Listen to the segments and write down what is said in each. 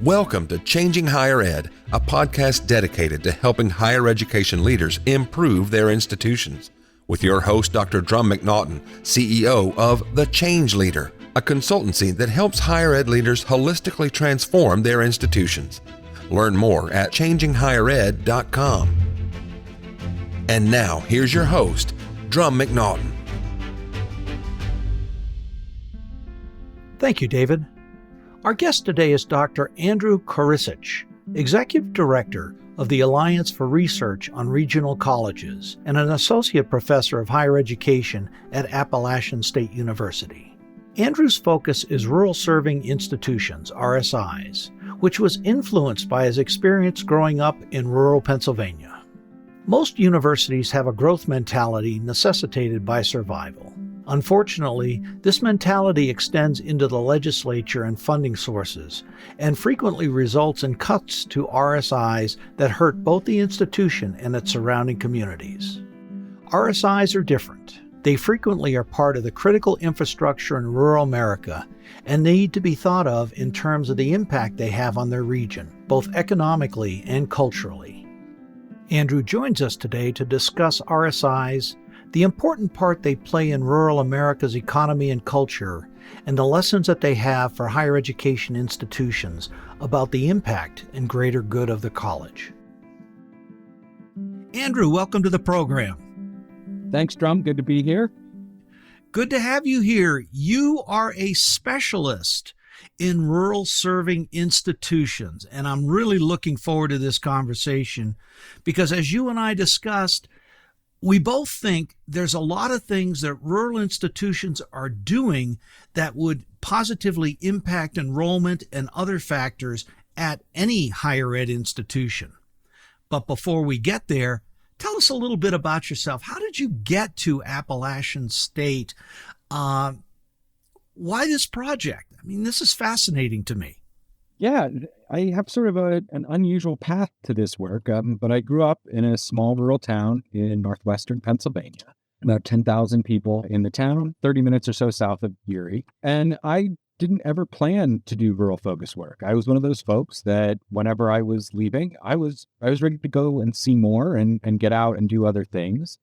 Welcome to Changing Higher Ed, a podcast dedicated to helping higher education leaders improve their institutions. With your host, Dr. Drumm McNaughton, CEO of The Change Leader, a consultancy that helps higher ed leaders holistically transform their institutions. Learn more at changinghighered.com. And now, here's your host, Drumm McNaughton. Thank you, David. Our guest today is Dr. Andrew Koricich, Executive Director of the Alliance for Research on Regional Colleges and an Associate Professor of Higher Education at Appalachian State University. Andrew's focus is rural serving institutions, RSIs, which was influenced by his experience growing up in rural Pennsylvania. Most universities have a growth mentality necessitated by survival. Unfortunately, this mentality extends into the legislature and funding sources, and frequently results in cuts to RSIs that hurt both the institution and its surrounding communities. RSIs are different. They frequently are part of the critical infrastructure in rural America and need to be thought of in terms of the impact they have on their region, both economically and culturally. Andrew joins us today to discuss RSIs, the important part they play in rural America's economy and culture, and the lessons that they have for higher education institutions about the impact and greater good of the college. Andrew, welcome to the program. Thanks, Drumm. Good to be here. Good to have you here. You are a specialist in rural serving institutions, and I'm really looking forward to this conversation because, as you and I discussed, we both think there's a lot of things that rural institutions are doing that would positively impact enrollment and other factors at any higher ed institution. But before we get there, tell us a little bit about yourself. How did you get to Appalachian State? Why this project? I mean, this is fascinating to me. Yeah, I have sort of an unusual path to this work, but I grew up in a small rural town in northwestern Pennsylvania, about 10,000 people in the town, 30 minutes or so south of Erie. And I didn't ever plan to do rural focus work. I was one of those folks that whenever I was leaving, I was ready to go and see more and get out and do other things.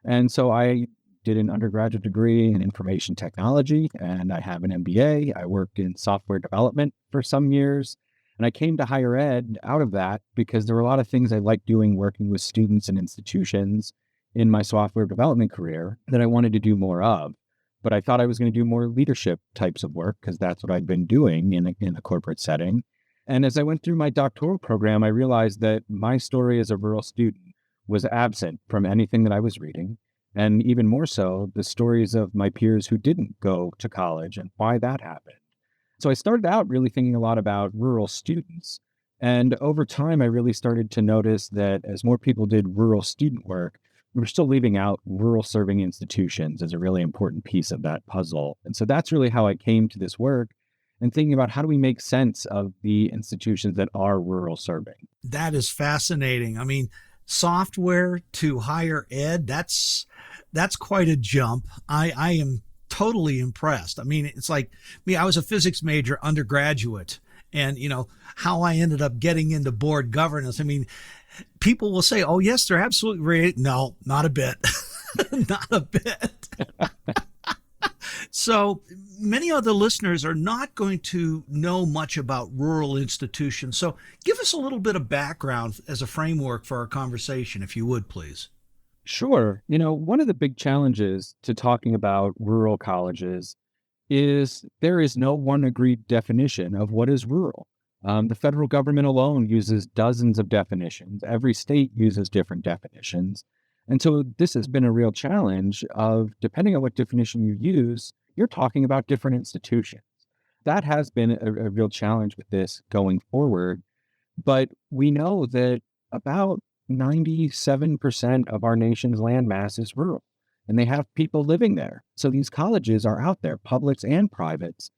And so I did an undergraduate degree in information technology, and I have an MBA. I worked in software development for some years, and I came to higher ed out of that because there were a lot of things I liked doing working with students and institutions in my software development career that I wanted to do more of. But I thought I was going to do more leadership types of work because that's what I'd been doing in a corporate setting. And as I went through my doctoral program, I realized that my story as a rural student was absent from anything that I was reading. And even more so, the stories of my peers who didn't go to college and why that happened. So I started out really thinking a lot about rural students. And over time, I really started to notice that as more people did rural student work, we were still leaving out rural serving institutions as a really important piece of that puzzle. And so that's really how I came to this work and thinking about how do we make sense of the institutions that are rural serving. That is fascinating. I mean, software to higher ed, that's quite a jump. I am totally impressed. I mean, it's like me, I was a physics major undergraduate, and how I ended up getting into board governance. I mean, people will say, oh yes, they're absolutely right. No, not a bit. Not a bit. So many of the listeners are not going to know much about rural institutions. So give us a little bit of background as a framework for our conversation, if you would, please. Sure. One of the big challenges to talking about rural colleges is there is no one agreed definition of what is rural. The federal government alone uses dozens of definitions. Every state uses different definitions. And so this has been a real challenge of, depending on what definition you use, you're talking about different institutions. That has been a real challenge with this going forward. But we know that about 97% of our nation's landmass is rural, and they have people living there. So these colleges are out there, publics and privates,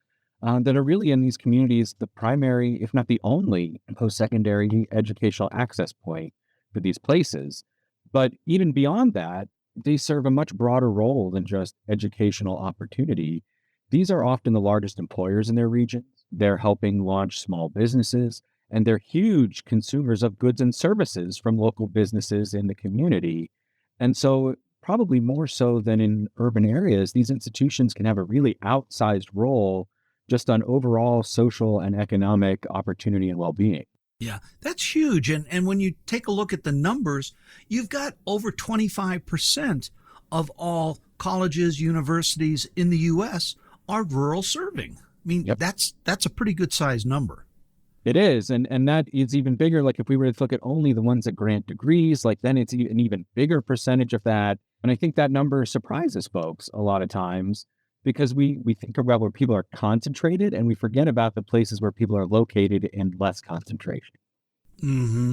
that are really in these communities the primary, if not the only, post-secondary educational access point for these places. But even beyond that, they serve a much broader role than just educational opportunity. These are often the largest employers in their regions. They're helping launch small businesses. and they're huge consumers of goods and services from local businesses in the community. And so probably more so than in urban areas, these institutions can have a really outsized role just on overall social and economic opportunity and well-being. Yeah, that's huge. And when you take a look at the numbers, you've got over 25% of all colleges, universities in the U.S. are rural serving. I mean, Yep. that's a pretty good sized number. It is. And that is even bigger. Like if we were to look at only the ones that grant degrees, like then it's an even bigger percentage of that. And I think that number surprises folks a lot of times because we think about where people are concentrated and we forget about the places where people are located in less concentration. Mm-hmm.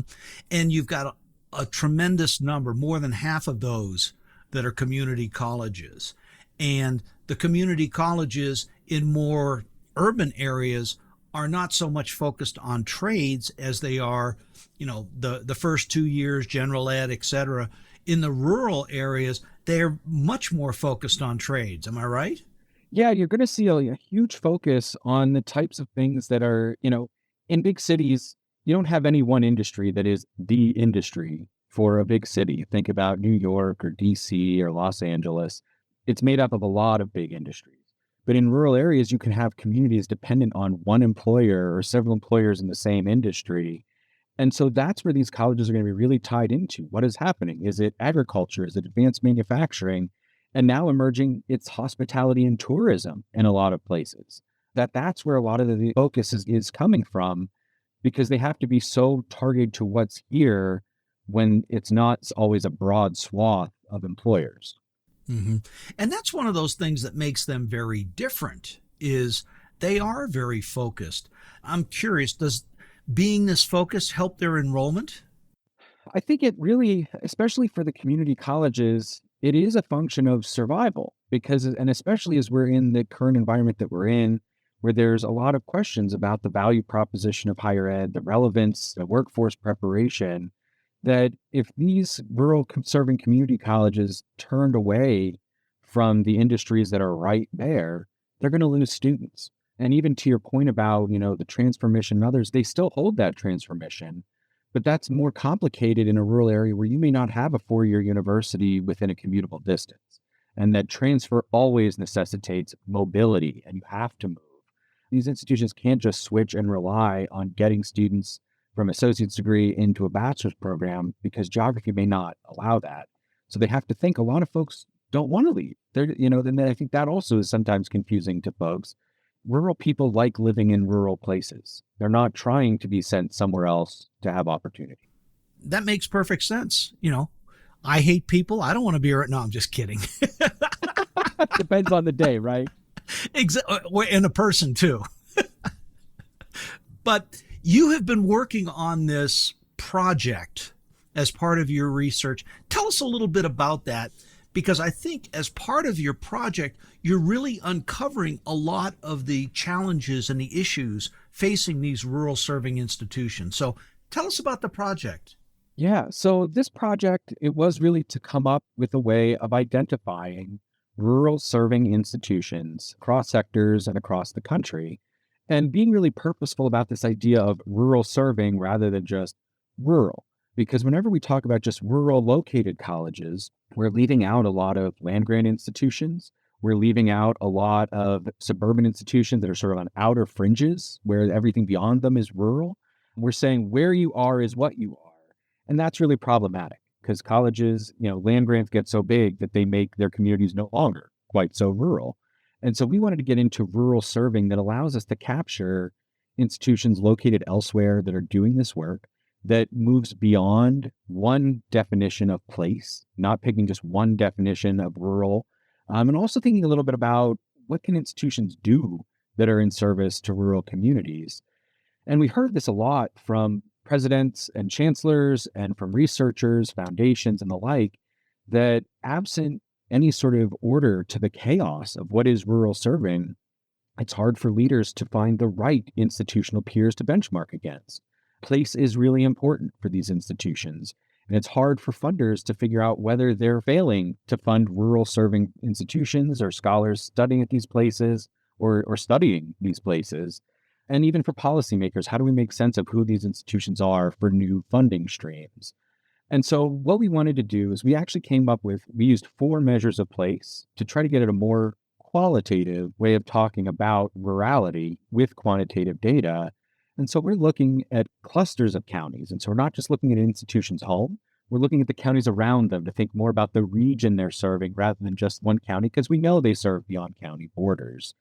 And you've got a tremendous number, more than half of those that are community colleges. And the community colleges in more urban areas are not so much focused on trades as they are, the first 2 years, general ed, et cetera. In the rural areas, they're much more focused on trades. Am I right? Yeah, you're going to see a huge focus on the types of things that are, in big cities, you don't have any one industry that is the industry for a big city. Think about New York or DC or Los Angeles. It's made up of a lot of big industries. But in rural areas, you can have communities dependent on one employer or several employers in the same industry. And so that's where these colleges are going to be really tied into. What is happening? Is it agriculture? Is it advanced manufacturing? And now emerging, it's hospitality and tourism in a lot of places. That's where a lot of the focus is coming from, because they have to be so targeted to what's here when it's not always a broad swath of employers. Mm-hmm. And that's one of those things that makes them very different, is they are very focused. I'm curious, does being this focused help their enrollment? I think it really, especially for the community colleges, it is a function of survival and especially as we're in the current environment that we're in, where there's a lot of questions about the value proposition of higher ed, the relevance, the workforce preparation, that if these rural serving community colleges turned away from the industries that are right there, they're going to lose students. And even to your point about, the transfer mission and others, they still hold that transfer mission. But that's more complicated in a rural area where you may not have a 4-year university within a commutable distance. And that transfer always necessitates mobility, and you have to move. These institutions can't just switch and rely on getting students from associate's degree into a bachelor's program because geography may not allow that. So they have to think a lot of folks don't want to leave. Then I think that also is sometimes confusing to folks. Rural people like living in rural places. They're not trying to be sent somewhere else to have opportunity. That makes perfect sense. I hate people. I don't want to be around. No, I'm just kidding. Depends on the day, right? Exactly. And a person too. But you have been working on this project as part of your research. Tell us a little bit about that, because I think as part of your project, you're really uncovering a lot of the challenges and the issues facing these rural serving institutions. So tell us about the project. Yeah, so this project, it was really to come up with a way of identifying rural serving institutions across sectors and across the country, and being really purposeful about this idea of rural serving rather than just rural. Because whenever we talk about just rural located colleges, we're leaving out a lot of land grant institutions. We're leaving out a lot of suburban institutions that are sort of on outer fringes where everything beyond them is rural. We're saying where you are is what you are. And that's really problematic because colleges, land grants get so big that they make their communities no longer quite so rural. And so we wanted to get into rural serving that allows us to capture institutions located elsewhere that are doing this work, that moves beyond one definition of place, not picking just one definition of rural, and also thinking a little bit about what can institutions do that are in service to rural communities. And we heard this a lot from presidents and chancellors and from researchers, foundations, and the like, that absent any sort of order to the chaos of what is rural serving, it's hard for leaders to find the right institutional peers to benchmark against. Place is really important for these institutions, and it's hard for funders to figure out whether they're failing to fund rural serving institutions or scholars studying at these places or studying these places. And even for policymakers, how do we make sense of who these institutions are for new funding streams? And so what we wanted to do is we actually we used 4 measures of place to try to get at a more qualitative way of talking about rurality with quantitative data. And so we're looking at clusters of counties. And so we're not just looking at an institution's home, we're looking at the counties around them to think more about the region they're serving rather than just one county, because we know they serve beyond county borders.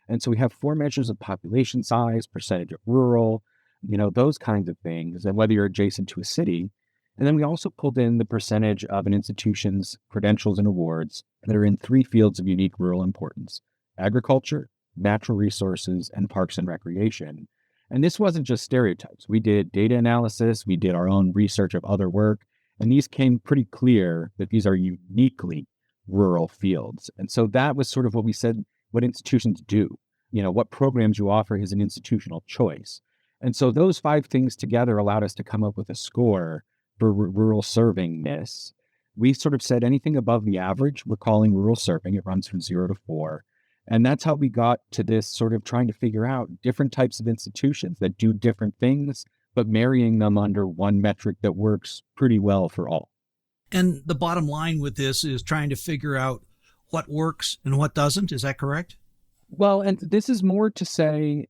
And so we have 4 measures of population size, percentage of rural, those kinds of things, and whether you're adjacent to a city. And then we also pulled in the percentage of an institution's credentials and awards that are in 3 fields of unique rural importance: agriculture, natural resources, and parks and recreation. And this wasn't just stereotypes. We did data analysis, we did our own research of other work, and these came pretty clear that these are uniquely rural fields. And so that was sort of what we said, what institutions do. What programs you offer is an institutional choice. And so those 5 things together allowed us to come up with a score for rural servingness. We sort of said anything above the average, we're calling rural serving. It runs from 0 to 4. And that's how we got to this sort of trying to figure out different types of institutions that do different things, but marrying them under one metric that works pretty well for all. And the bottom line with this is trying to figure out what works and what doesn't. Is that correct? Well, and this is more to say,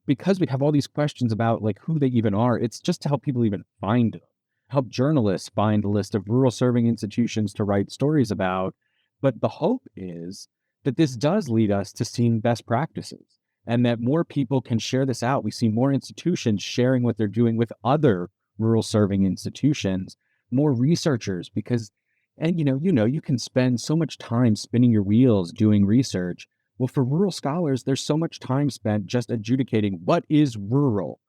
because we have all these questions about like who they even are, it's just to help people even find them, help journalists find a list of rural serving institutions to write stories about. But the hope is that this does lead us to seeing best practices and that more people can share this out. We see more institutions sharing what they're doing with other rural serving institutions, more researchers, because, and you can spend so much time spinning your wheels doing research. Well, for rural scholars, there's so much time spent just adjudicating what is rural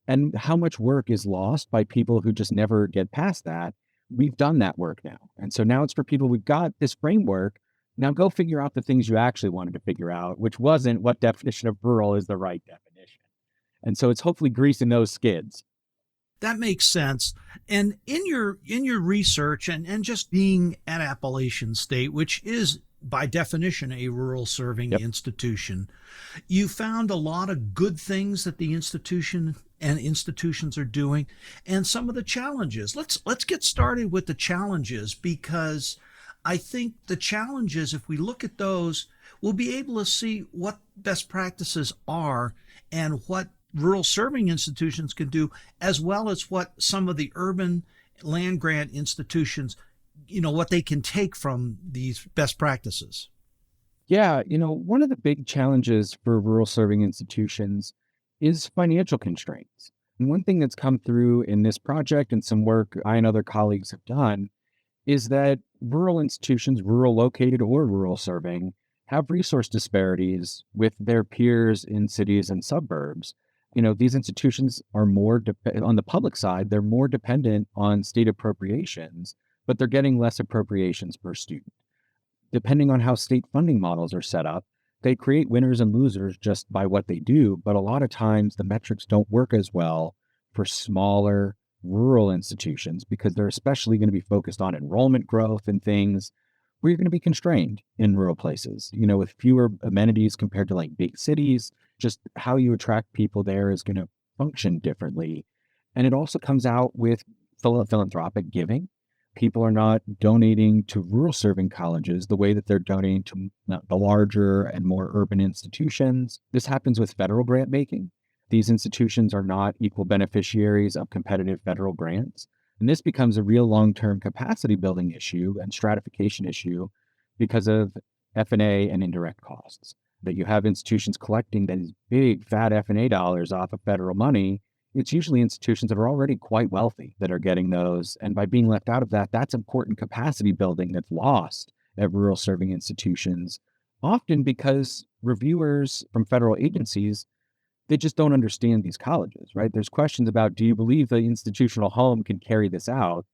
and how much work is lost by people who just never get past that. We've done that work now. And so now it's for people, we've got this framework. Now go figure out the things you actually wanted to figure out, which wasn't what definition of rural is the right definition. And so it's hopefully greasing those skids. That makes sense. And in your research and just being at Appalachian State, which is by definition a rural serving institution, you found a lot of good things that the institution and institutions are doing and some of the challenges. Let's get started with the challenges, because I think the challenges, if we look at those, we'll be able to see what best practices are and what rural serving institutions can do, as well as what some of the urban land grant institutions, what they can take from these best practices. Yeah, one of the big challenges for rural serving institutions is financial constraints. And one thing that's come through in this project and some work I and other colleagues have done is that rural institutions, rural located or rural serving, have resource disparities with their peers in cities and suburbs. These institutions are more on the public side, they're more dependent on state appropriations, but they're getting less appropriations per student. Depending on how state funding models are set up, they create winners and losers just by what they do, but a lot of times the metrics don't work as well for smaller rural institutions because they're especially going to be focused on enrollment growth and things where you're going to be constrained in rural places, with fewer amenities compared to like big cities. Just how you attract people there is going to function differently. And it also comes out with philanthropic giving. People are not donating to rural serving colleges the way that they're donating to the larger and more urban institutions. This happens with federal grant making. These institutions are not equal beneficiaries of competitive federal grants. And this becomes a real long-term capacity building issue and stratification issue because of F&A and indirect costs. That you have institutions collecting these big fat F&A dollars off of federal money. It's usually institutions that are already quite wealthy that are getting those. And by being left out of that, that's important capacity building that's lost at rural serving institutions, often because reviewers from federal agencies, they just don't understand these colleges, right? There's questions about, do you believe the institutional home can carry this out?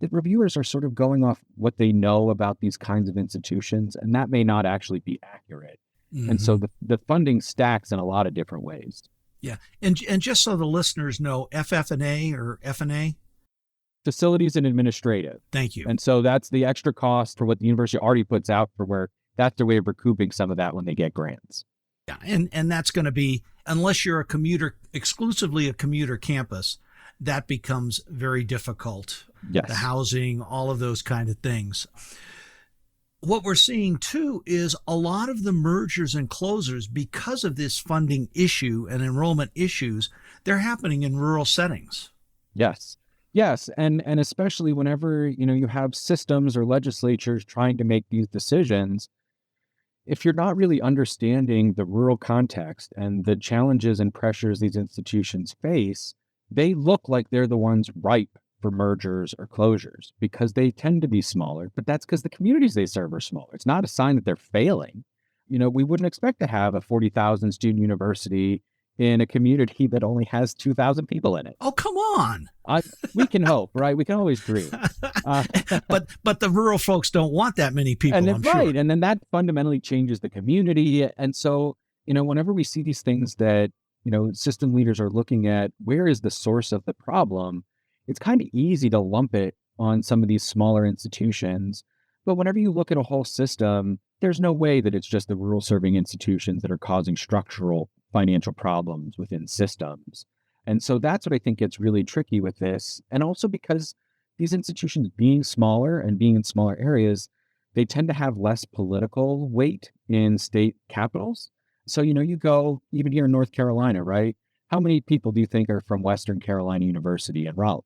The reviewers are sort of going off what they know about these kinds of institutions, and that may not actually be accurate. Mm-hmm. And so the funding stacks in a lot of different ways. Yeah. And just so the listeners know, FF&A or F&A? Facilities and administrative. Thank you. And so that's the extra cost for what the university already puts out for where that's their way of recouping some of that when they get grants. Yeah, and that's going to be, unless you're exclusively a commuter campus, that becomes very difficult. Yes. The housing, all of those kind of things. What we're seeing too is a lot of the mergers and closures, because of this funding issue and enrollment issues, they're happening in rural settings. Yes. Yes. And especially whenever, you have systems or legislatures trying to make these decisions, if you're not really understanding the rural context and the challenges and pressures these institutions face, they look like they're the ones ripe for mergers or closures because they tend to be smaller, but that's because the communities they serve are smaller. It's not a sign that they're failing. We wouldn't expect to have a 40,000 student university in a community that only has 2,000 people in it. Oh, come on. We can hope, right? We can always dream. But the rural folks don't want that many people, I'm right. sure. And then that fundamentally changes the community. And so, whenever we see these things that, system leaders are looking at, where is the source of the problem? It's kind of easy to lump it on some of these smaller institutions. But whenever you look at a whole system, there's no way that it's just the rural serving institutions that are causing structural financial problems within systems. And so that's what I think gets really tricky with this. And also because these institutions being smaller and being in smaller areas, they tend to have less political weight in state capitals. So, you go even here in North Carolina, right? How many people do you think are from Western Carolina University in Raleigh?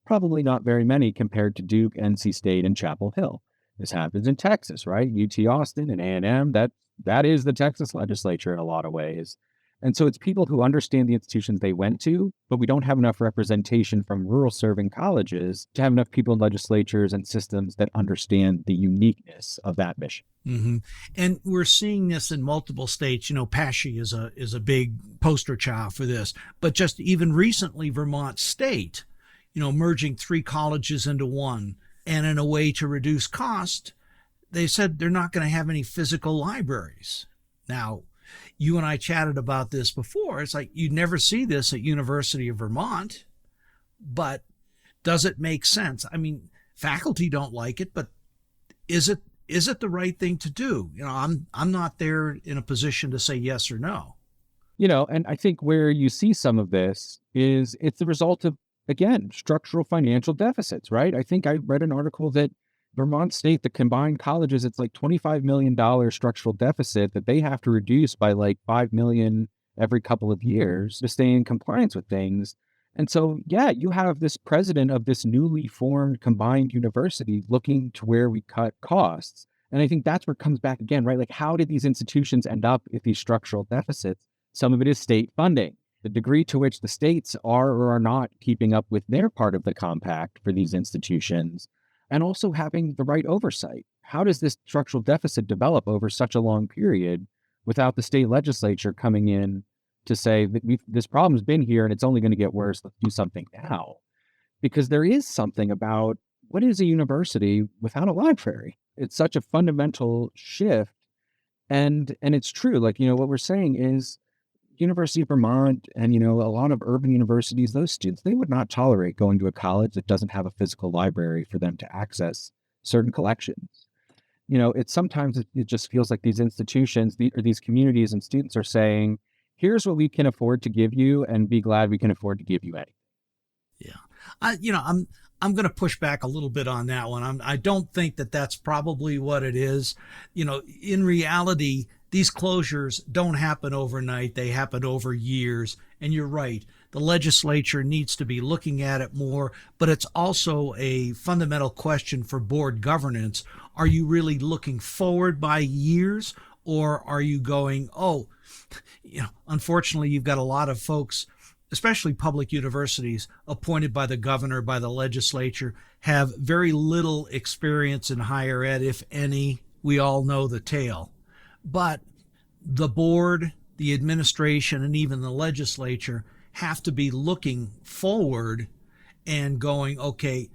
Probably not very many compared to Duke, NC State, and Chapel Hill. This happens in Texas, right? UT Austin and A&M, that is the Texas legislature in a lot of ways. And so it's people who understand the institutions they went to, but we don't have enough representation from rural serving colleges to have enough people in legislatures and systems that understand the uniqueness of that mission. Mm-hmm. And we're seeing this in multiple states. Pashy is a big poster child for this. But just even recently, Vermont State, merging 3 colleges into one. And in a way to reduce cost, they said they're not going to have any physical libraries. Now, you and I chatted about this before. It's like you'd never see this at University of Vermont, but does it make sense? I mean, faculty don't like it, but is it the right thing to do? I'm not there in a position to say yes or no. And I think where you see some of this is it's the result of, again, structural financial deficits, right? I think I read an article that Vermont State, the combined colleges, it's like $25 million structural deficit that they have to reduce by like $5 million every couple of years to stay in compliance with things. And so, yeah, you have this president of this newly formed combined university looking to where we cut costs. And I think that's where it comes back again, right? Like, how did these institutions end up with these structural deficits? Some of it is state funding. The degree to which the states are or are not keeping up with their part of the compact for these institutions, and also having the right oversight. How does this structural deficit develop over such a long period without the state legislature coming in to say that this problem's been here and it's only going to get worse, let's do something now? Because there is something about what is a university without a library? It's such a fundamental shift. And it's true, like, what we're saying is University of Vermont and, a lot of urban universities, those students, they would not tolerate going to a college that doesn't have a physical library for them to access certain collections. It's sometimes it just feels like these institutions or these communities and students are saying, here's what we can afford to give you and be glad we can afford to give you anything. Yeah. I'm going to push back a little bit on that one. I don't think that that's probably what it is. In reality, these closures don't happen overnight. They happen over years. And you're right. The legislature needs to be looking at it more, but it's also a fundamental question for board governance. Are you really looking forward by years, or are you going, unfortunately, you've got a lot of folks, especially public universities, appointed by the governor, by the legislature, have very little experience in higher ed, if any. We all know the tale. But the board, the administration, and even the legislature have to be looking forward and going, okay,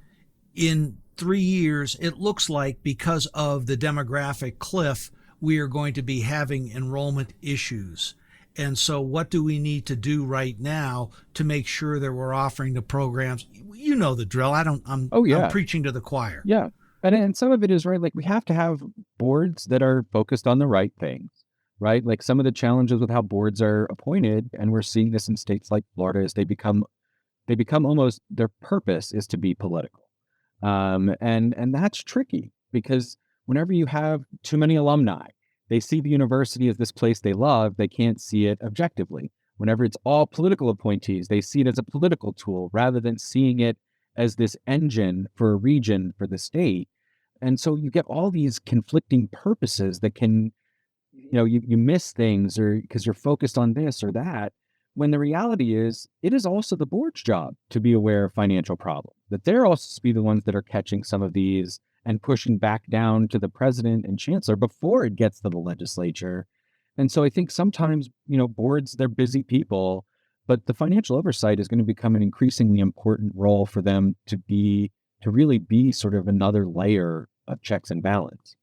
in 3 years, it looks like because of the demographic cliff, we are going to be having enrollment issues. And so what do we need to do right now to make sure that we're offering the programs? You know the drill. I'm preaching to the choir. Yeah. And some of it is right. Like, we have to have boards that are focused on the right things. right? Like some of the challenges with how boards are appointed, and we're seeing this in states like Florida, is they become almost, their purpose is to be political. And that's tricky because whenever you have too many alumni, they see the university as this place they love, they can't see it objectively. Whenever it's all political appointees, they see it as a political tool rather than seeing it as this engine for a region, for the state. And so you get all these conflicting purposes that can, you miss things, or because you're focused on this or that, when the reality is it is also the board's job to be aware of financial problems, that they're also to be the ones that are catching some of these and pushing back down to the president and chancellor before it gets to the legislature. And so I think sometimes, boards, they're busy people, but the financial oversight is going to become an increasingly important role for them to really be sort of another layer of checks and balance.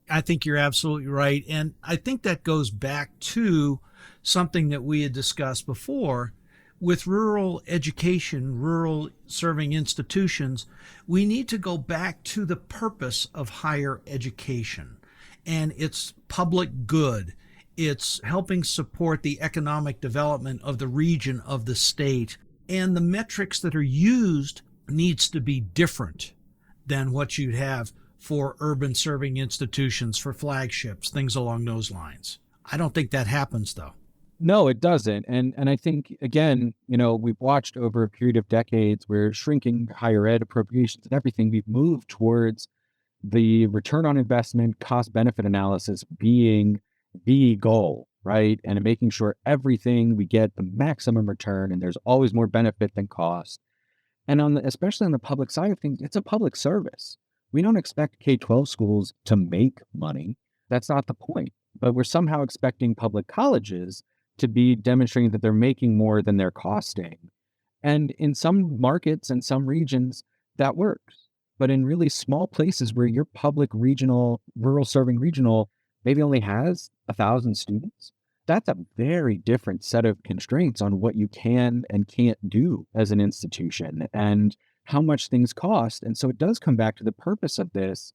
I think you're absolutely right. And I think that goes back to something that we had discussed before with rural education, rural serving institutions. We need to go back to the purpose of higher education, and it's public good. It's helping support the economic development of the region, of the state. And the metrics that are used needs to be different than what you'd have for urban serving institutions, for flagships, things along those lines. I don't think that happens, though. No, it doesn't. And I think, again, we've watched over a period of decades where shrinking higher ed appropriations and everything, we've moved towards the return on investment, cost benefit analysis being the goal, right? And making sure everything, we get the maximum return, and there's always more benefit than cost. And especially on the public side of things, it's a public service. We don't expect K-12 schools to make money. That's not the point. But we're somehow expecting public colleges to be demonstrating that they're making more than they're costing. And in some markets and some regions, that works. But in really small places where your public regional, rural serving regional maybe only has 1,000 students, that's a very different set of constraints on what you can and can't do as an institution and how much things cost. And so it does come back to the purpose of this.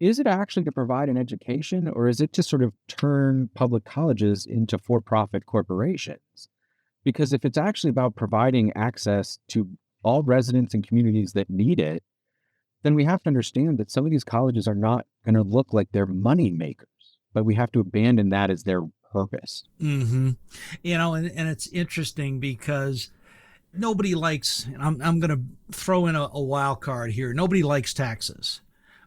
Is it actually to provide an education, or is it to sort of turn public colleges into for-profit corporations? Because if it's actually about providing access to all residents and communities that need it, then we have to understand that some of these colleges are not going to look like they're money makers, but we have to abandon that as their purpose. Mm-hmm. And it's interesting because nobody likes, and I'm going to throw in a wild card here. Nobody likes taxes,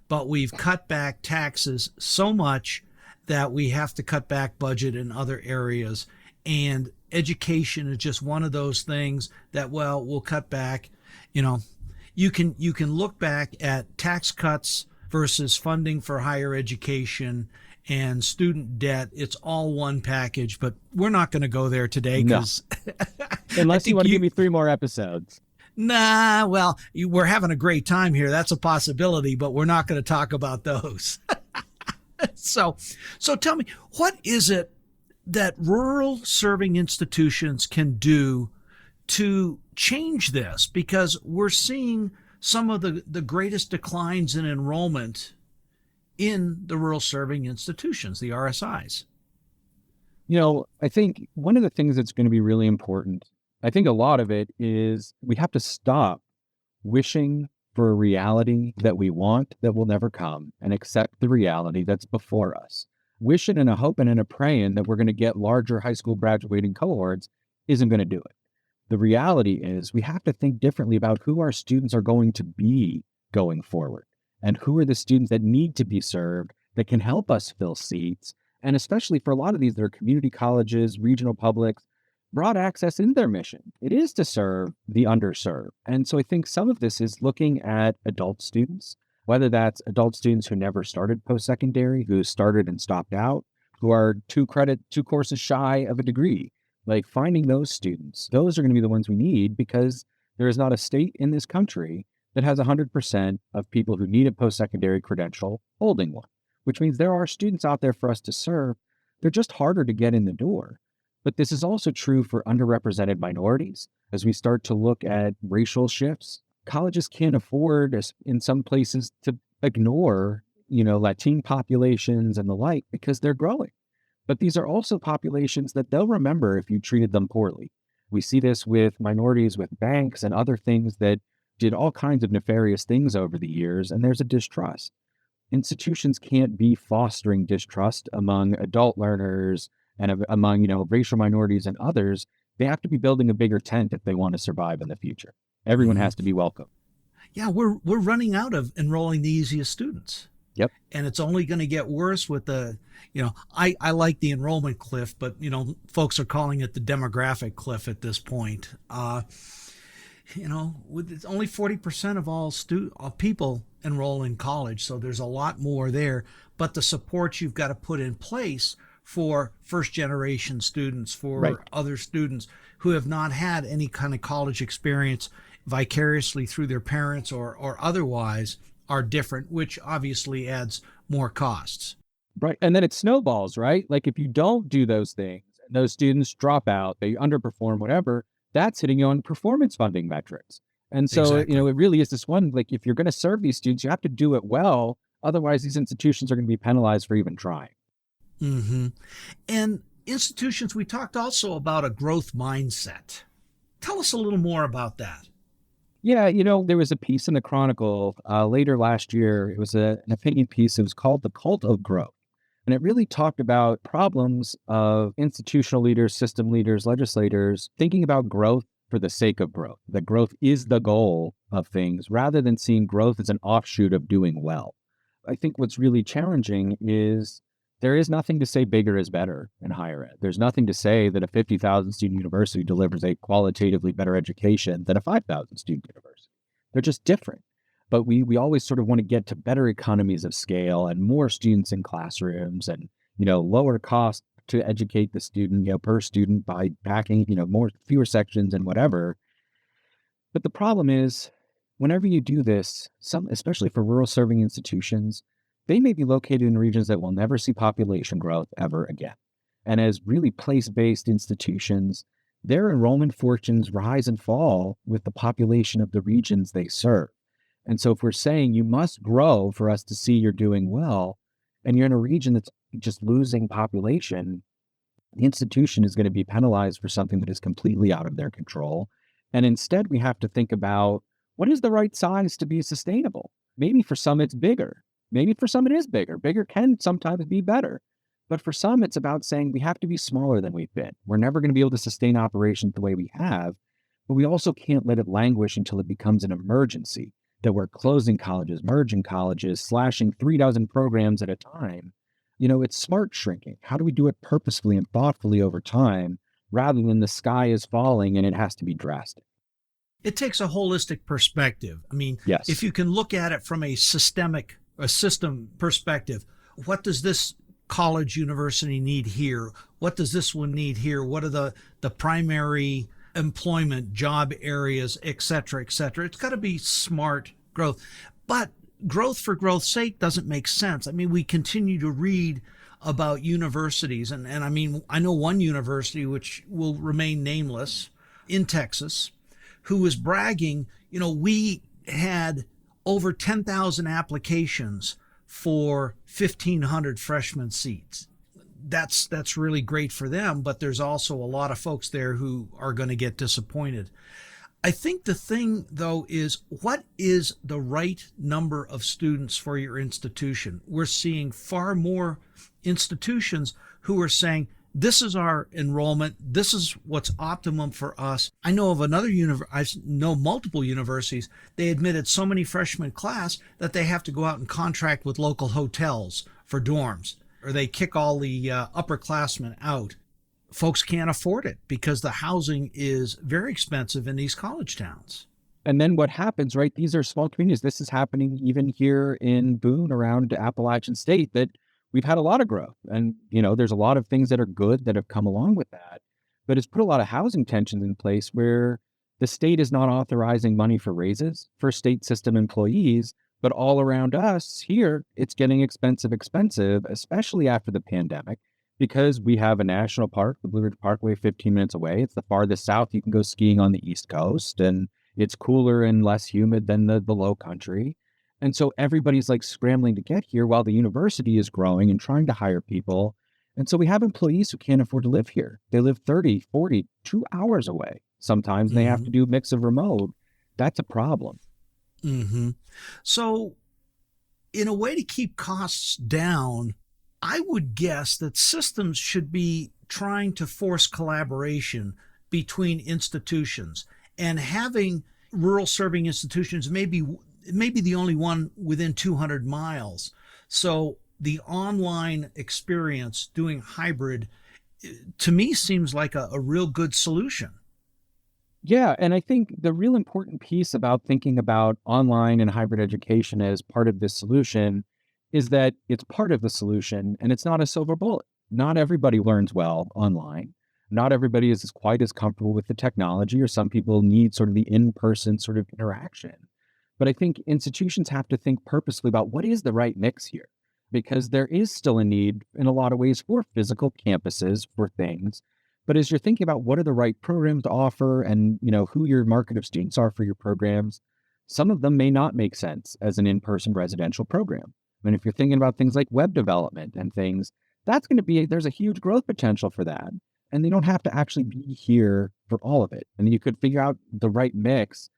but we've cut back taxes so much that we have to cut back budget in other areas. And education is just one of those things that, we'll cut back. You can look back at tax cuts versus funding for higher education and student debt. It's all one package, but we're not going to go there today because unless you want to give me 3 more episodes. Nah, we're having a great time here. That's a possibility, but we're not going to talk about those. So tell me, what is it that rural serving institutions can do to change this? Because we're seeing some of the greatest declines in enrollment in the rural serving institutions, the RSIs. I think one of the things that's going to be really important, I think a lot of it is we have to stop wishing for a reality that we want that will never come and accept the reality that's before us. Wishing and a hoping and a praying that we're going to get larger high school graduating cohorts isn't going to do it. The reality is we have to think differently about who our students are going to be going forward and who are the students that need to be served that can help us fill seats. And especially for a lot of these, they're community colleges, regional publics, broad access in their mission. It is to serve the underserved. And so I think some of this is looking at adult students, whether that's adult students who never started post-secondary, who started and stopped out, who are 2 courses shy of a degree. Like finding those students, those are going to be the ones we need, because there is not a state in this country that has 100% of people who need a post-secondary credential holding one, which means there are students out there for us to serve. They're just harder to get in the door. But this is also true for underrepresented minorities. As we start to look at racial shifts, colleges can't afford, in some places, to ignore, Latine populations and the like, because they're growing. But these are also populations that they'll remember if you treated them poorly. We see this with minorities, with banks and other things that did all kinds of nefarious things over the years, and there's a distrust. Institutions can't be fostering distrust among adult learners and among, racial minorities and others. They have to be building a bigger tent if they want to survive in the future. Everyone has to be welcome. Yeah, we're running out of enrolling the easiest students. Yep. And it's only going to get worse with I like the enrollment cliff, but, folks are calling it the demographic cliff at this point. With only 40% of all people enroll in college, so there's a lot more there. But the support you've got to put in place for first-generation students, for other students who have not had any kind of college experience vicariously through their parents or otherwise are different, which obviously adds more costs. Right. And then it snowballs, right? Like if you don't do those things, those students drop out, they underperform, whatever, that's hitting you on performance funding metrics. And so, Exactly. it really is this one, like if you're going to serve these students, you have to do it well. Otherwise, these institutions are going to be penalized for even trying. Mm-hmm. And institutions, we talked also about a growth mindset. Tell us a little more about that. Yeah, there was a piece in the Chronicle later last year. It was an opinion piece. It was called The Cult of Growth. And it really talked about problems of institutional leaders, system leaders, legislators thinking about growth for the sake of growth, that growth is the goal of things rather than seeing growth as an offshoot of doing well. I think what's really challenging is there is nothing to say bigger is better in higher ed. There's nothing to say that a 50,000 student university delivers a qualitatively better education than a 5,000 student university. They're just different. But we always sort of want to get to better economies of scale and more students in classrooms and, lower cost to educate the student, per student by packing, fewer sections and whatever. But the problem is, whenever you do this, especially for rural serving institutions, they may be located in regions that will never see population growth ever again. And as really place-based institutions, their enrollment fortunes rise and fall with the population of the regions they serve. And so if we're saying you must grow for us to see you're doing well, and you're in a region that's just losing population, the institution is going to be penalized for something that is completely out of their control. And instead, we have to think about what is the right size to be sustainable. Maybe for some, it's bigger. Maybe for some, it is bigger. Bigger can sometimes be better. But for some, it's about saying we have to be smaller than we've been. We're never going to be able to sustain operations the way we have, but we also can't let it languish until it becomes an emergency, that we're closing colleges, merging colleges, slashing 36 programs at a time. It's smart shrinking. How do we do it purposefully and thoughtfully over time rather than the sky is falling and it has to be drastic? It takes a holistic perspective. I mean, Yes. If you can look at it from a system perspective, what does this college university need here? What does this one need here? What are the primary employment job areas, et cetera, et cetera? It's got to be smart growth. But growth for growth's sake doesn't make sense. I mean, we continue to read about universities, and I mean, I know one university which will remain nameless in Texas, who was bragging, we had over 10,000 applications for 1,500 freshman seats. That's really great for them, but there's also a lot of folks there who are going to get disappointed. I think the thing, though, is what is the right number of students for your institution? We're seeing far more institutions who are saying, this is our enrollment. This is what's optimum for us. I know of I know multiple universities. They admitted so many freshmen class that they have to go out and contract with local hotels for dorms, or they kick all the upperclassmen out. Folks can't afford it because the housing is very expensive in these college towns. And then what happens, right? These are small communities. This is happening even here in Boone around Appalachian State, that we've had a lot of growth. And, there's a lot of things that are good that have come along with that. But it's put a lot of housing tensions in place where the state is not authorizing money for raises for state system employees. But all around us here, it's getting expensive, especially after the pandemic, because we have a national park, the Blue Ridge Parkway, 15 minutes away. It's the farthest south you can go skiing on the East Coast, and it's cooler and less humid than the low country. And so everybody's like scrambling to get here while the university is growing and trying to hire people. And so we have employees who can't afford to live here. They live 30, 40, 2 hours away sometimes, and they have to do a mix of remote. That's a problem. So in a way to keep costs down, I would guess that systems should be trying to force collaboration between institutions, and having rural serving institutions maybe the only one within 200 miles. So the online experience doing hybrid, to me, seems like a real good solution. Yeah, and I think the real important piece about thinking about online and hybrid education as part of this solution is that it's part of the solution and it's not a silver bullet. Not everybody learns well online. Not everybody is quite as comfortable with the technology, or some people need sort of the in-person sort of interaction. But I think institutions have to think purposely about what is the right mix here, because there is still a need in a lot of ways for physical campuses for things. But as you're thinking about what are the right programs to offer and, who your market of students are for your programs, some of them may not make sense as an in-person residential program. I mean, if you're thinking about things like web development and things, there's a huge growth potential for that. And they don't have to actually be here for all of it. And you could figure out the right mix.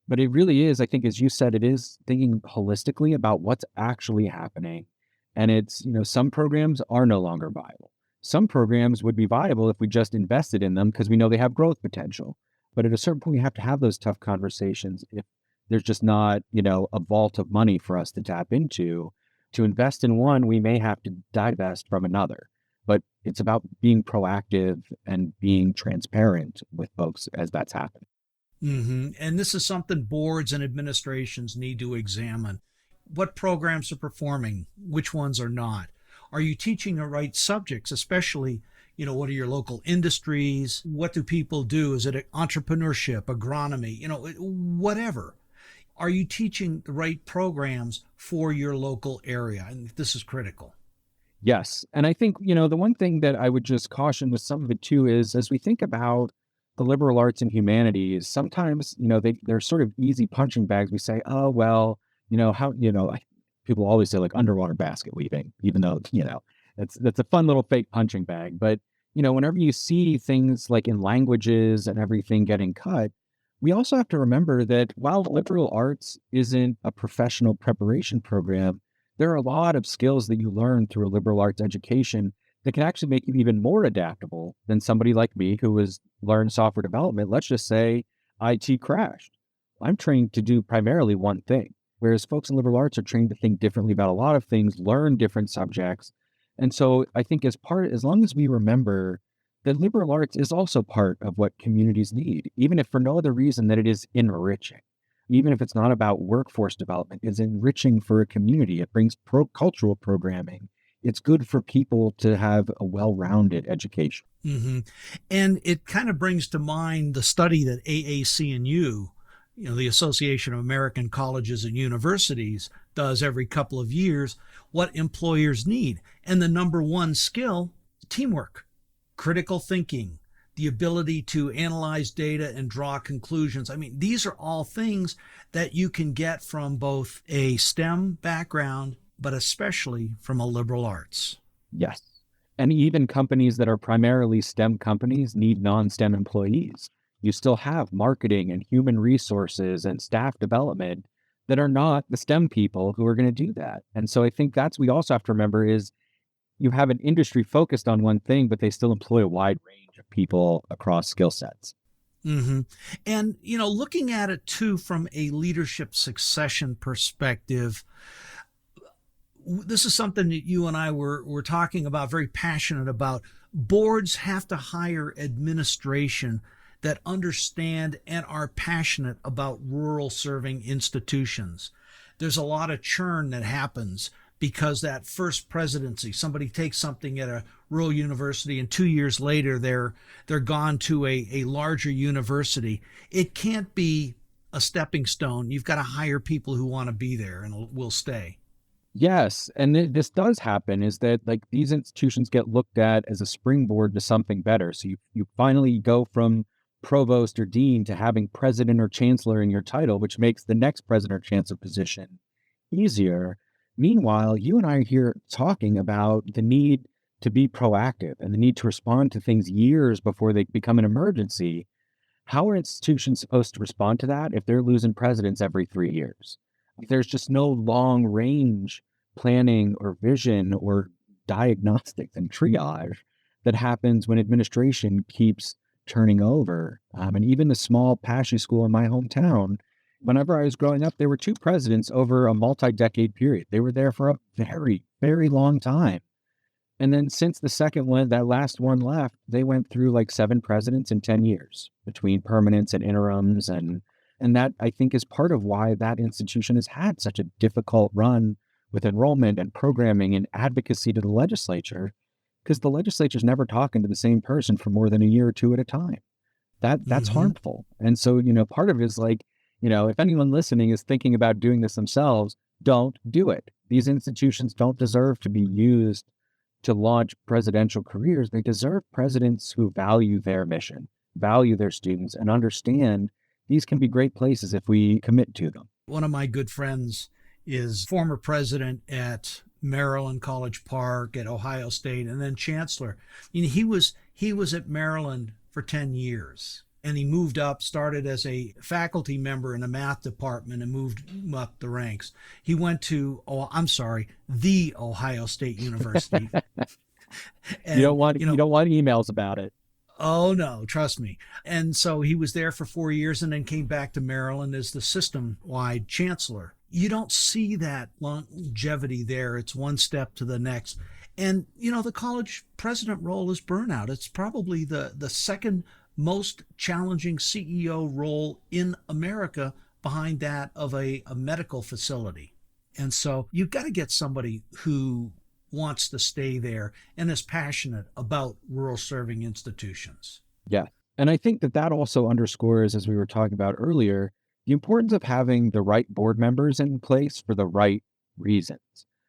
But it really is, I think, as you said, it is thinking holistically about what's actually happening. And it's, some programs are no longer viable. Some programs would be viable if we just invested in them because we know they have growth potential. But at a certain point, we have to have those tough conversations if there's just not, a vault of money for us to tap into. To invest in one, we may have to divest from another. But it's about being proactive and being transparent with folks as that's happening. And this is something boards and administrations need to examine. What programs are performing? Which ones are not? Are you teaching the right subjects, especially, what are your local industries? What do people do? Is it entrepreneurship, agronomy, whatever? Are you teaching the right programs for your local area? And this is critical. Yes. And I think, the one thing that I would just caution with some of it too is as we think about the liberal arts and humanities, sometimes, they're sort of easy punching bags. We say, oh, well, people always say like underwater basket weaving, even though, that's a fun little fake punching bag. But, whenever you see things like in languages and everything getting cut, we also have to remember that while liberal arts isn't a professional preparation program, there are a lot of skills that you learn through a liberal arts education that can actually make you even more adaptable than somebody like me who has learned software development. Let's just say IT crashed. I'm trained to do primarily one thing, whereas folks in liberal arts are trained to think differently about a lot of things, learn different subjects. And so I think as long as we remember that liberal arts is also part of what communities need, even if for no other reason that it is enriching. Even if it's not about workforce development, it's enriching for a community. It brings cultural programming. It's good for people to have a well-rounded education. And it kind of brings to mind the study that AAC&U, the Association of American Colleges and Universities, does every couple of years, what employers need. And the number one skill, teamwork, critical thinking, the ability to analyze data and draw conclusions. I mean, these are all things that you can get from both a STEM background, but especially from a liberal arts. Yes. And even companies that are primarily STEM companies need non-STEM employees. You still have marketing and human resources and staff development that are not the STEM people who are going to do that. And so I think we also have to remember is you have an industry focused on one thing, but they still employ a wide range of people across skill sets. And, looking at it too from a leadership succession perspective, this is something that you and I were talking about, very passionate about. Boards have to hire administration that understand and are passionate about rural serving institutions. There's a lot of churn that happens because that first presidency, somebody takes something at a rural university and 2 years later they're gone to a larger university. It can't be a stepping stone. You've got to hire people who want to be there and will stay. Yes. And this does happen is that like these institutions get looked at as a springboard to something better. So you finally go from provost or dean to having president or chancellor in your title, which makes the next president or chancellor position easier. Meanwhile, you and I are here talking about the need to be proactive and the need to respond to things years before they become an emergency, how are institutions supposed to respond to that if they're losing presidents every 3 years? There's just no long range planning or vision or diagnostics and triage that happens when administration keeps turning over. And even the small Pashi school in my hometown, whenever I was growing up, there were 2 presidents over a multi-decade period. They were there for a very, very long time. And then since the second one, that last one left, they went through like 7 presidents in 10 years between permanents and interims. And that, I think, is part of why that institution has had such a difficult run with enrollment and programming and advocacy to the legislature, because the legislature is never talking to the same person for more than a year or 2 at a time. That's harmful. And so, part of it is like, if anyone listening is thinking about doing this themselves, don't do it. These institutions don't deserve to be used to launch presidential careers. They deserve presidents who value their mission, value their students, and understand these can be great places if we commit to them. One of my good friends is former president at Maryland College Park, at Ohio State, and then chancellor. He was at Maryland for 10 years. And he moved up, started as a faculty member in the math department and moved up the ranks. He went to, the Ohio State University. And, you don't want emails about it. Oh, no, trust me. And so he was there for 4 years and then came back to Maryland as the system-wide chancellor. You don't see that longevity there. It's one step to the next. And, the college president role is burnout. It's probably the second most challenging CEO role in America, behind that of a medical facility. And so you've got to get somebody who wants to stay there and is passionate about rural serving institutions. Yeah. And I think that also underscores, as we were talking about earlier, the importance of having the right board members in place for the right reasons.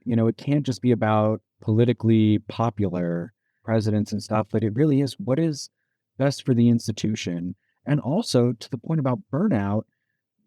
It can't just be about politically popular presidents and stuff, but it really is what is best for the institution. And also, to the point about burnout,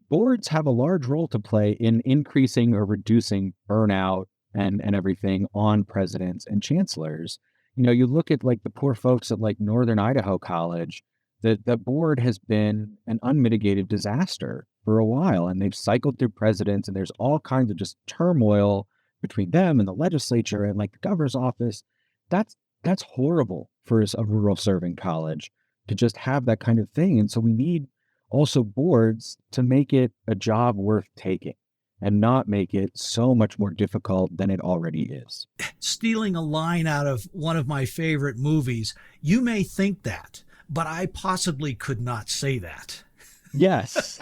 boards have a large role to play in increasing or reducing burnout and everything on presidents and chancellors. You look at like the poor folks at like Northern Idaho College, the board has been an unmitigated disaster for a while, and they've cycled through presidents, and there's all kinds of just turmoil between them and the legislature and like the governor's office. That's horrible for a rural serving college to just have that kind of thing. And so we need also boards to make it a job worth taking and not make it so much more difficult than it already is. Stealing a line out of one of my favorite movies, you may think that, but I possibly could not say that. Yes,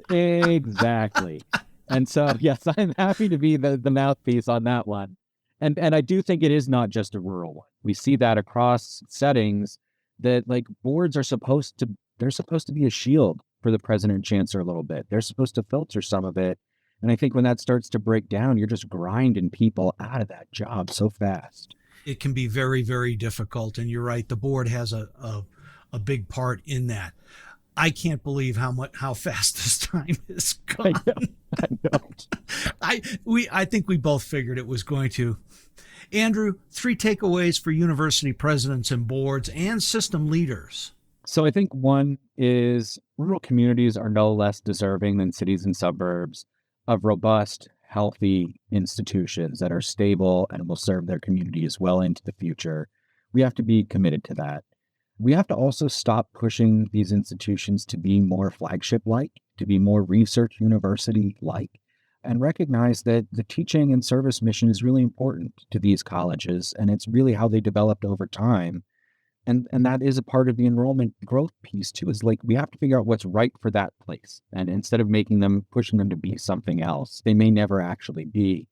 exactly. And so, yes, I'm happy to be the mouthpiece on that one. And I do think it is not just a rural one. We see that across settings that like boards are supposed to be a shield for the president and chancellor a little bit. They're supposed to filter some of it. And I think when that starts to break down, you're just grinding people out of that job so fast. It can be very, very difficult. And you're right. The board has a big part in that. I can't believe how fast this time has gone. I don't. I think we both figured it was going to. Andrew, 3 takeaways for university presidents and boards and system leaders. So I think one is rural communities are no less deserving than cities and suburbs of robust, healthy institutions that are stable and will serve their communities well into the future. We have to be committed to that. We have to also stop pushing these institutions to be more flagship-like, to be more research university-like, and recognize that the teaching and service mission is really important to these colleges, and it's really how they developed over time. And that is a part of the enrollment growth piece too, is like we have to figure out what's right for that place. And instead of pushing them to be something else, they may never actually be.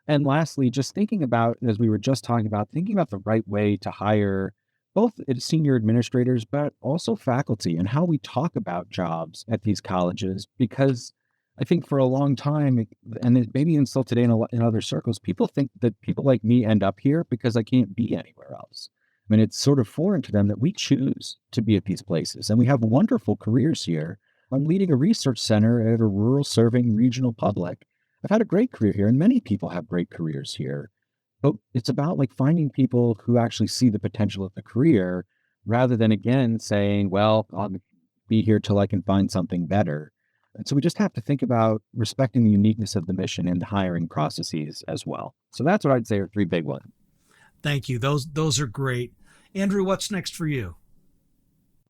And lastly, just thinking about, as we were just talking about, thinking about the right way to hire both senior administrators, but also faculty, and how we talk about jobs at these colleges. Because I think for a long time, and maybe still today in other circles, people think that people like me end up here because I can't be anywhere else. I mean, it's sort of foreign to them that we choose to be at these places, and we have wonderful careers here. I'm leading a research center at a rural serving regional public. I've had a great career here, and many people have great careers here. But it's about like finding people who actually see the potential of the career rather than again saying, well, I'll be here till I can find something better. And so we just have to think about respecting the uniqueness of the mission and the hiring processes as well. So that's what I'd say are 3 big ones. Thank you. Those are great. Andrew, what's next for you?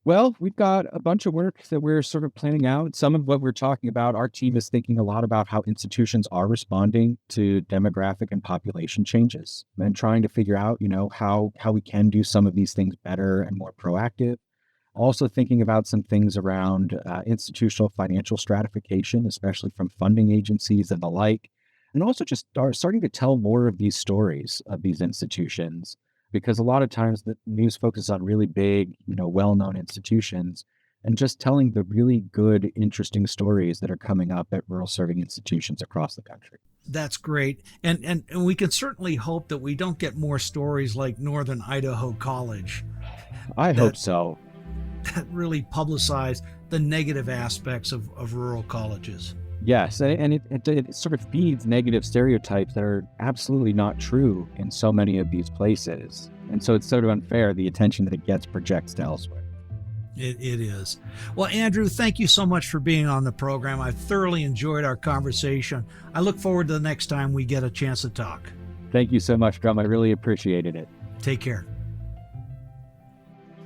Well, we've got a bunch of work that we're sort of planning out. Some of what we're talking about, our team is thinking a lot about how institutions are responding to demographic and population changes and trying to figure out, how we can do some of these things better and more proactive. Also thinking about some things around institutional financial stratification, especially from funding agencies and the like, and also just starting to tell more of these stories of these institutions. Because a lot of times the news focuses on really big, well-known institutions and just telling the really good, interesting stories that are coming up at rural serving institutions across the country. That's great. And we can certainly hope that we don't get more stories like Northern Idaho College. I hope so. That really publicize the negative aspects of rural colleges. Yes, and it sort of feeds negative stereotypes that are absolutely not true in so many of these places. And so it's sort of unfair, the attention that it gets projects to elsewhere. It is. Well, Andrew, thank you so much for being on the program. I thoroughly enjoyed our conversation. I look forward to the next time we get a chance to talk. Thank you so much, Drumm. I really appreciated it. Take care.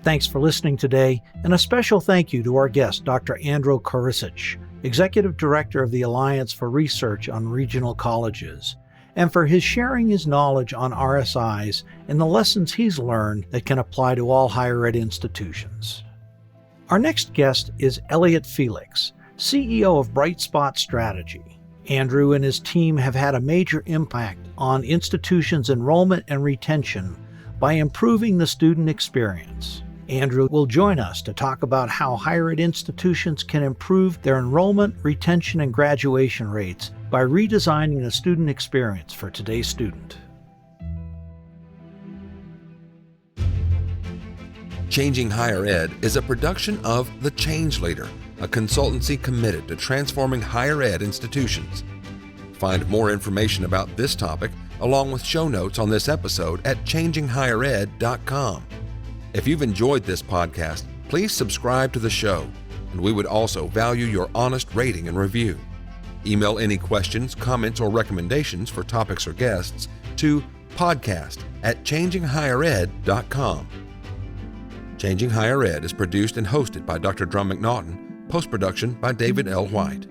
Thanks for listening today, and a special thank you to our guest, Dr. Andrew Koricich, Executive Director of the Alliance for Research on Regional Colleges, and for his sharing his knowledge on RSIs and the lessons he's learned that can apply to all higher ed institutions. Our next guest is Elliot Felix, CEO of Bright Spot Strategy. Andrew and his team have had a major impact on institutions' enrollment and retention by improving the student experience. Andrew will join us to talk about how higher ed institutions can improve their enrollment, retention, and graduation rates by redesigning the student experience for today's student. Changing Higher Ed is a production of The Change Leader, a consultancy committed to transforming higher ed institutions. Find more information about this topic along with show notes on this episode at changinghighered.com. If you've enjoyed this podcast, please subscribe to the show, and we would also value your honest rating and review. Email any questions, comments, or recommendations for topics or guests to podcast@changinghighered.com. Changing Higher Ed is produced and hosted by Dr. Drumm McNaughton, post-production by David L. White.